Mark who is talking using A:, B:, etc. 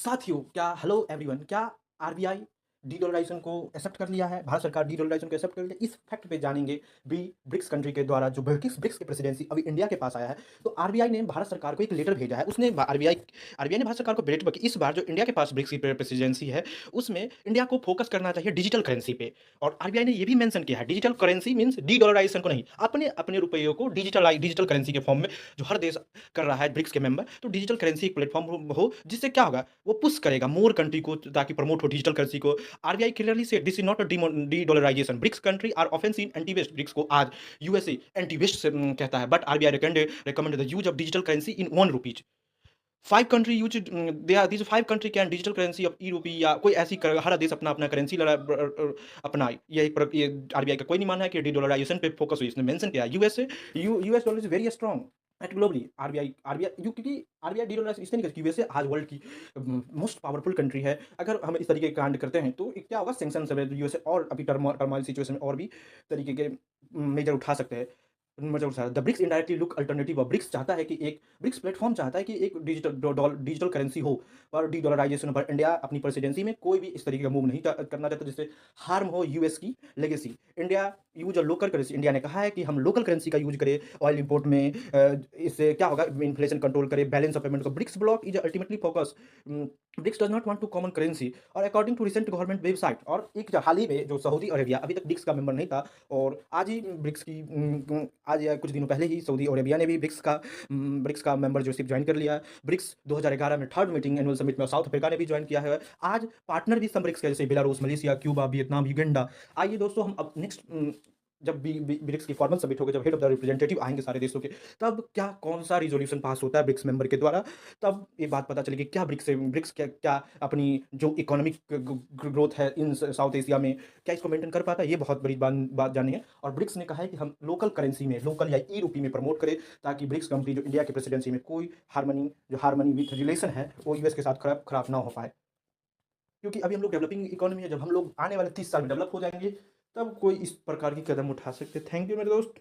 A: साथियों, क्या hello everyone, क्या आरबीआई डी-डॉलराइज़ेशन को एक्सेप्ट कर लिया है? भारत सरकार डी-डॉलराइज़ेशन को एक्सेप्ट कर लिया है? इस फैक्ट पे जानेंगे ब्रिक्स कंट्री के द्वारा जो ब्रिक्स की प्रेसिडेंसी अभी इंडिया के पास आया है। तो आरबीआई ने भारत सरकार को एक लेटर भेजा है। उसने आरबीआई ने भारत सरकार को लेटर कि इस बार जो इंडिया के पास ब्रिक्स की प्रेसिडेंसी है, उसमें इंडिया को फोकस करना चाहिए डिजिटल करेंसी पे। और आरबीआई ने ये भी मेंशन किया है, डिजिटल करेंसी मीन्स डी-डॉलराइज़ेशन को नहीं, अपने रुपयों को डिजिटल करेंसी के फॉर्म में जो हर देश कर रहा है ब्रिक्स के मेंबर, तो डिजिटल करेंसी एक प्लेटफॉर्म हो जिससे क्या होगा, वो पुश करेगा मोर कंट्री को ताकि प्रमोट हो डिजिटल करेंसी को। RBI clearly said this is not a de dollarization. BRICS country are often seen anti west. BRICS को आज यूएसए एंटी वेस्ट से कहता है, but RBI recommended the use of digital currency in ₹1। 5 country use they are these 5 country can digital currency of e rupee या कोई ऐसी हर देश अपना करेंसी अपनाए। ये आरबीआई का कोई नहीं मानना है कि डी डॉलराइजेशन पे फोकस हुई। इसने मेंशन किया USA US dollar is very strong at globally. RBI क्योंकि आरबीआई डी डॉलराइजेशन इसलिए नहीं करती, यूएसए आज वर्ल्ड की मोस्ट पावरफुल कंट्री है। अगर हम इस तरीके के कांड करते हैं तो क्या होगा, सैंक्शन से यूएसए और अभी टर्मोइल सिचुएशन में और भी तरीके के मेजर उठा सकते हैं। The BRICS indirectly look alternative of BRICS चाहता है कि एक ब्रिक्स प्लेटफॉर्म चाहता है कि एक डिजिटल करेंसी हो और डी डॉलराइजेशन पर इंडिया अपनी प्रेसिडेंसी में कोई भी इस तरीके का मूव नहीं करना चाहता जिससे हार्म हो यूएस की legacy. India use a local currency. India ने कहा है कि हम लोकल करेंसी का यूज करें ऑयल इंपोर्ट में। इससे क्या होगा, इन्फ्लेशन कंट्रोल करे, बैलेंस ऑफ पेमेंट को। BRICS bloc is ultimately focus. BRICS does not want to common currency और according to recent government website. और एक हाल ही में जो सऊदी अरेबिया अभी तक ब्रिक्स का मेंबर नहीं था, और आज ही ब्रिक्स की आज या कुछ दिनों पहले ही सऊदी अरेबिया ने भी ब्रिक्स का मेंबरशिप ज्वाइन कर लिया है। ब्रिक्स 2011 में थर्ड मीटिंग एनुअल समिट में साउथ अफ्रीका ने भी ज्वाइन किया है। आज पार्टनर भी सब ब्रिक्स के जैसे Belarus, Malaysia, Cuba, Vietnam, Uganda. आइए दोस्तों, हम अब नेक्स्ट जब ब्रिक्स की फॉर्मल समिट होगी, जब हेड ऑफ द रिप्रेजेंटेटिव आएंगे सारे देशों के, तब क्या कौन सा रिजोल्यूशन पास होता है ब्रिक्स मेंबर के द्वारा, तब ये बात पता चलेगी क्या ब्रिक्स क्या क्या अपनी जो इकोनॉमिक ग्रोथ है इन साउथ एशिया में, क्या इसको मेंटेन कर पाता है। ये बहुत बड़ी बात जानी है। और ब्रिक्स ने कहा है कि हम लोकल करेंसी में, लोकल या ई रूपी में प्रमोट करें, ताकि ब्रिक्स कंट्री जो इंडिया की प्रेसिडेंसी में कोई हार्मनी विथ रिलेशन है वो यूएस के साथ खराब ना हो पाए। क्योंकि अभी हम लोग डेवलपिंग इकोनॉमी है, जब हम लोग आने वाले 30 साल में डेवलप हो जाएंगे, तब कोई इस प्रकार की कदम उठा सकते। थैंक यू मेरे दोस्त।